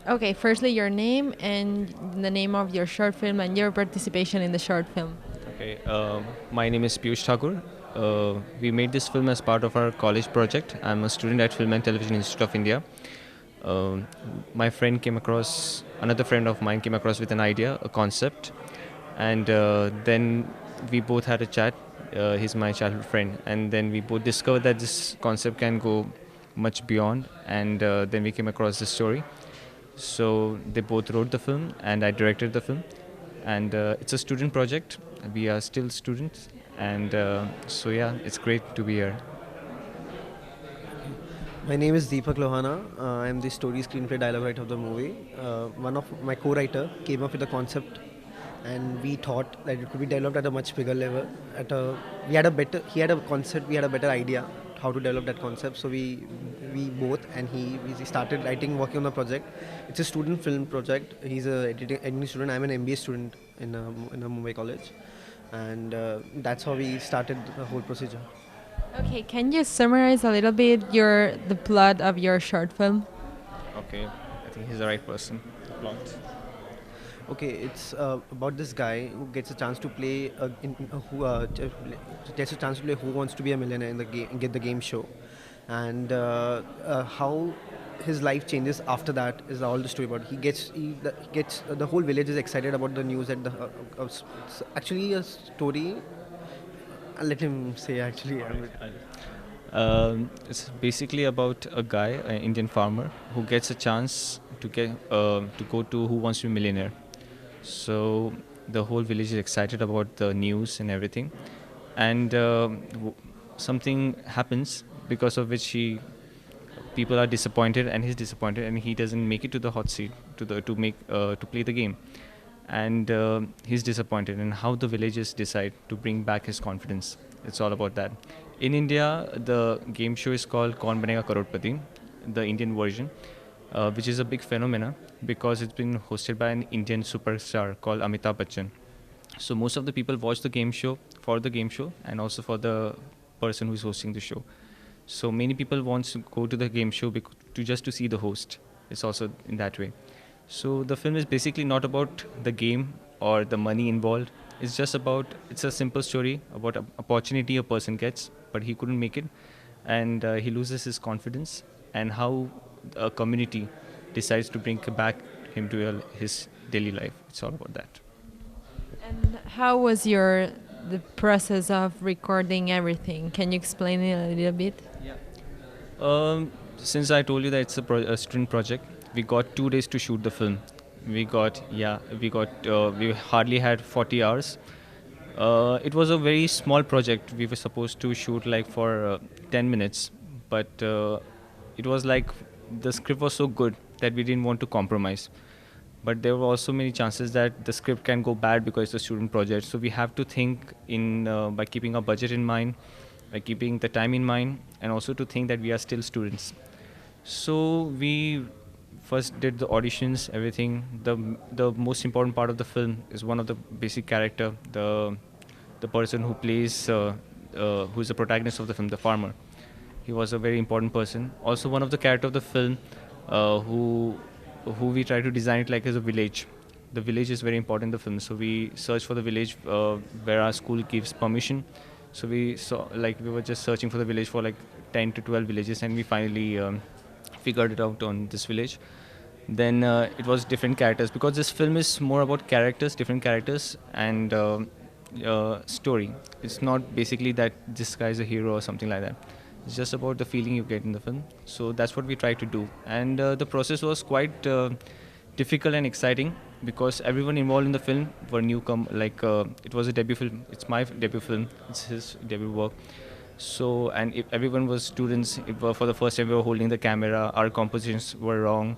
Okay, firstly, your name and the name of your short film and your participation in the short film. Okay, my name is Piyush Thakur. We made this film as part of our college project. I'm a student at Film and Television Institute of India. Um, my friend came across, another friend of mine came across with an idea, a concept, and then we both had a chat. He's my childhood friend, and then we both discovered that this concept can go much beyond, and then we came across this story. So they both wrote the film, and I directed the film. And it's a student project. We are still students, and so yeah, it's great to be here. My name is Deepak Lohana. I am the story screenplay dialogue writer of the movie. One of my co-writer came up with the concept, and we thought that it could be developed at a much bigger level. We had a better. He had a concept. We had a better idea how to develop that concept. So we both and we started writing, working on the project. It's a student film project. He's a editing student. I'm an MBA student in a Mumbai college, and that's how we started the whole procedure. Okay, can you summarize a little bit the plot of your short film? Okay, I think he's the right person. The plot. Okay, it's about this guy who gets a chance to play gets a chance to play Who Wants to Be a Millionaire in the game, get the game show, and how his life changes after that is all the story about. He gets the whole village is excited about the news that it's actually a story. I'll let him say actually. It's basically about a guy, an Indian farmer, who gets a chance to go to Who Wants to Be a Millionaire. So the whole village is excited about the news and everything, and something happens because of which people are disappointed, and he's disappointed, and he doesn't make it to the hot seat to play the game, and he's disappointed, and how the villagers decide to bring back his confidence. It's all about that. In India, the game show is called Kaun Banega Crorepati, the Indian version, which is a big phenomenon because it's been hosted by an Indian superstar called Amitabh Bachchan. So most of the people watch the game show for the game show and also for the person who is hosting the show. So many people want to go to the game show to just to see the host. It's also in that way. So the film is basically not about the game or the money involved. It's a simple story about an opportunity a person gets, but he couldn't make it, and he loses his confidence, and how a community decides to bring back him to his daily life. It's all about that. And how was the process of recording everything? Can you explain it a little bit? Since I told you that it's a student project, we got 2 days to shoot the film. We hardly had 40 hours. It was a very small project. We were supposed to shoot like for 10 minutes, but it was like the script was so good that we didn't want to compromise. But there were also many chances that the script can go bad because it's a student project. So we have to think in by keeping our budget in mind, by keeping the time in mind, and also to think that we are still students. So we first did the auditions, everything. The most important part of the film is one of the basic character, the person who plays, who is the protagonist of the film, the farmer. He was a very important person. Also, one of the character of the film, who we try to design it like as a village. The village is very important in the film, so we search for the village where our school gives permission. So we were just searching for the village for like 10 to 12 villages, and we finally figured it out on this village. Then it was different characters, because this film is more about characters, different characters, and story. It's not basically that this guy is a hero or something like that. It's just about the feeling you get in the film. So that's what we try to do. And the process was quite difficult and exciting, because everyone involved in the film were newcome. It was a debut film. It's my debut film. It's his debut work. So, and if everyone was students, for the first time we were holding the camera. Our compositions were wrong.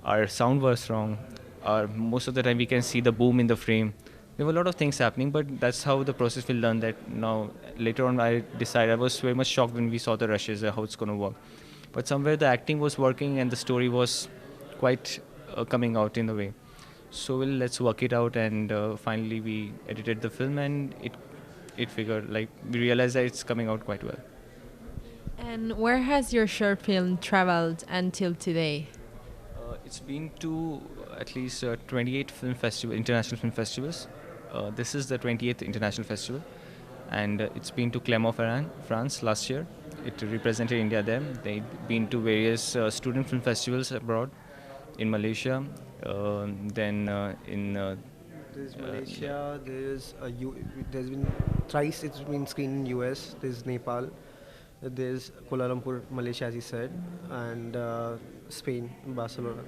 Our sound was wrong. Most of the time we can see the boom in the frame. There were a lot of things happening, but that's how the process will learn that. Now later on I was very much shocked when we saw the rushes, how it's going to work, but somewhere the acting was working and the story was quite coming out in a way. So let's work it out, and finally we edited the film, and it figured, like, we realized that it's coming out quite well. And where has your short film traveled until today? It's been to at least 28 international film festivals. This is the 28th international festival, and it's been to Clermont-Ferrand, France last year. It represented India there. They've been to various student film festivals abroad, in Malaysia, then in There's Malaysia. There's been thrice it's been screened in US. There's Nepal. There's Kuala Lumpur, Malaysia, as you said, and Spain, Barcelona.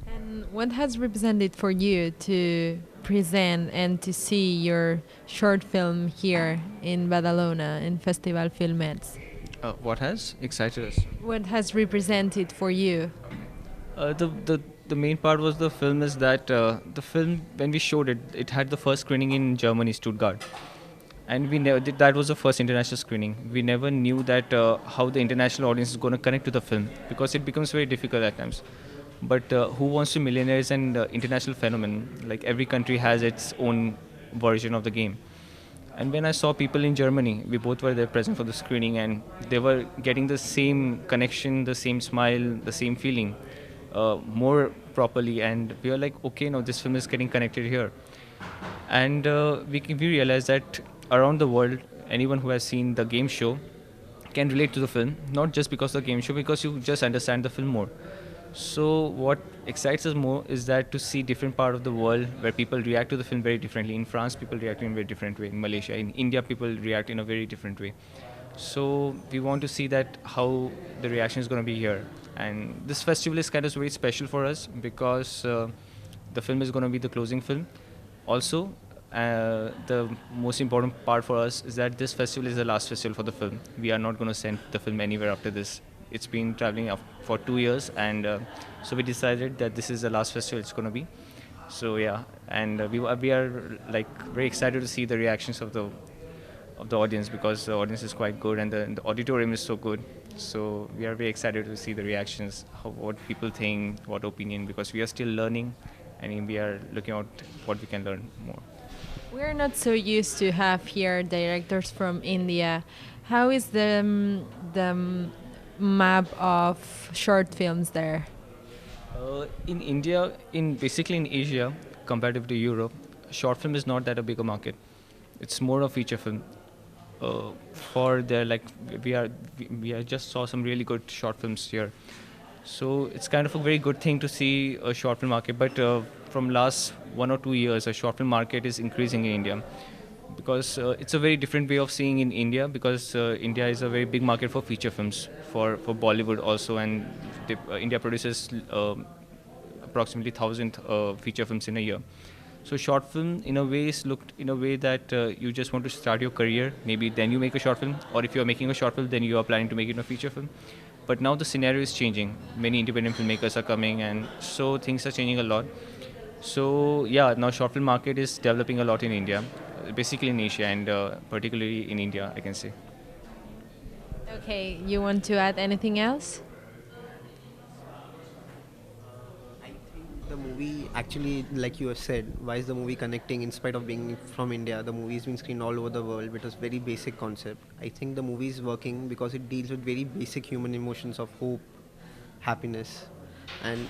And what has represented for you to present and to see your short film here in Badalona in Festival Filmets? what has excited us? What has represented for you? The main part was the film is that the film, when we showed it, it had the first screening in Germany, Stuttgart, and we never did, that was the first international screening. We never knew that how the international audience is going to connect to the film, because it becomes very difficult at times. But Who Wants to Millionaire is an international phenomenon. Like every country has its own version of the game. And when I saw people in Germany, we both were there present for the screening, and they were getting the same connection, the same smile, the same feeling, more properly. And we were like, okay, no, this film is getting connected here. And we realized that around the world, anyone who has seen the game show can relate to the film, not just because of the game show, because you just understand the film more. So what excites us more is that to see different part of the world where people react to the film very differently. In France, people react in a very different way. In Malaysia, in India, people react in a very different way. So we want to see that how the reaction is going to be here. And this festival is kind of very special for us because the film is going to be the closing film. Also, the most important part for us is that this festival is the last festival for the film. We are not going to send the film anywhere after this. It's been traveling for 2 years, and so we decided that this is the last festival it's going to be. So yeah, and we are like very excited to see the reactions of the audience, because the audience is quite good, and the auditorium is so good. So we are very excited to see the reactions, what people think, what opinion, because we are still learning, and we are looking at what we can learn more. We're not so used to have here directors from India. How is the map of short films there? In India, basically in Asia, comparative to Europe, short film is not that a bigger market. It's more a feature film. For there, like we just saw some really good short films here. So it's kind of a very good thing to see a short film market. But from last 1 or 2 years, a short film market is increasing in India, because it's a very different way of seeing in India, because India is a very big market for feature films, for Bollywood also, and India produces approximately 1,000 feature films in a year. So short film in a way is looked in a way that you just want to start your career, maybe then you make a short film, or if you are making a short film, then you are planning to make it a feature film. But now the scenario is changing. Many independent filmmakers are coming, and so things are changing a lot. So yeah, now short film market is developing a lot in India, basically in Asia, and particularly in India, I can say. Okay, you want to add anything else? I think the movie actually, like you have said, why is the movie connecting in spite of being from India? The movie is being screened all over the world with a very basic concept. I think the movie is working because it deals with very basic human emotions of hope, happiness, and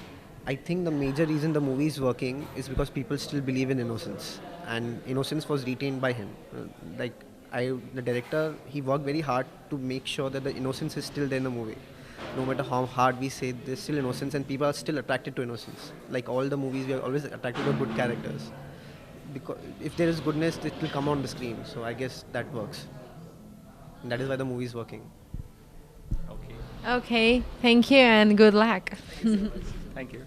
I think the major reason the movie is working is because people still believe in innocence, and innocence was retained by him. The director, he worked very hard to make sure that the innocence is still there in the movie. No matter how hard we say, there's still innocence, and people are still attracted to innocence. Like all the movies, we are always attracted to good characters, because if there is goodness, it will come on the screen. So I guess that works, and that is why the movie is working. Okay. Okay, thank you and good luck. Thank you.